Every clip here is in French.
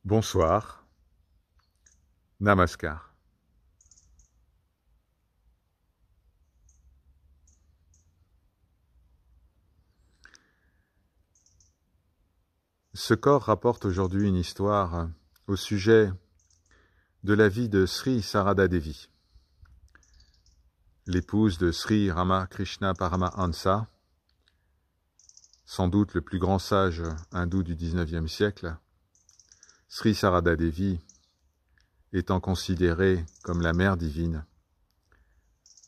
Bonsoir, Namaskar. Ce corps rapporte aujourd'hui une histoire au sujet de la vie de Sri Sarada Devi, l'épouse de Sri Ramakrishna Paramahansa, sans doute le plus grand sage hindou du XIXe siècle. Sri Sarada Devi étant considérée comme la mère divine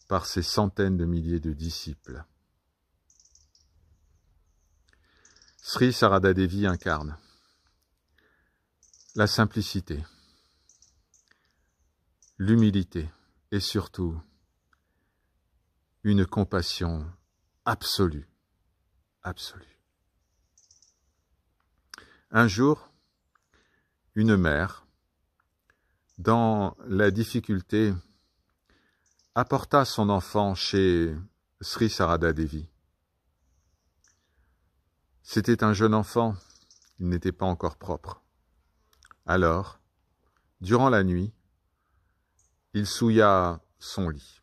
par ses centaines de milliers de disciples. Sri Sarada Devi incarne la simplicité, l'humilité et surtout une compassion absolue, absolue. Un jour, une mère, dans la difficulté, apporta son enfant chez Sri Sarada Devi. C'était un jeune enfant, il n'était pas encore propre. Alors, durant la nuit, il souilla son lit.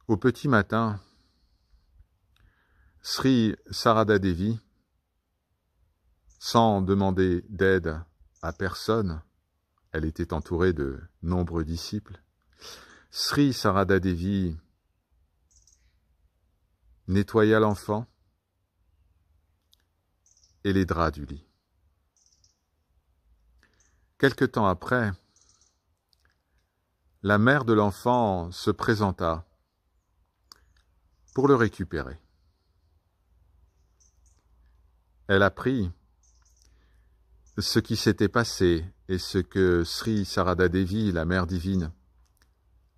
Au petit matin, Sri Sarada Devi, sans demander d'aide à personne, elle était entourée de nombreux disciples, Sri Sarada Devi nettoya l'enfant et les draps du lit. Quelque temps après, la mère de l'enfant se présenta pour le récupérer. Elle apprit ce qui s'était passé et ce que Sri Sarada Devi, la mère divine,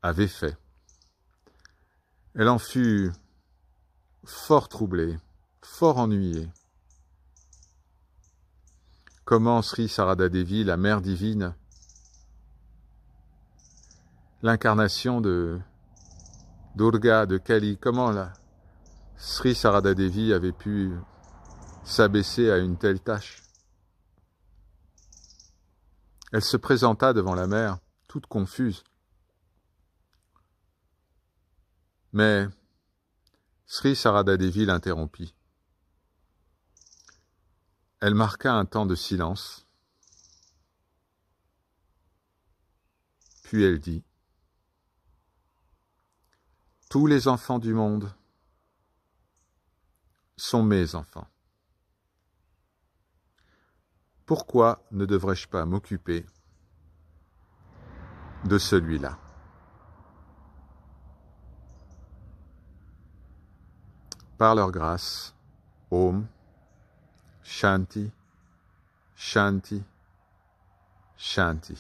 avait fait. Elle en fut fort troublée, fort ennuyée. Comment Sri Sarada Devi, la mère divine, l'incarnation de Durga, de Kali, comment Sri Sarada Devi avait pu s'abaisser à une telle tâche? Elle se présenta devant la mère, toute confuse. Mais Sri Sarada Devi l'interrompit. Elle marqua un temps de silence, puis elle dit « Tous les enfants du monde sont mes enfants. Pourquoi ne devrais-je pas m'occuper de celui-là » Par leur grâce, Om, Shanti, Shanti, Shanti.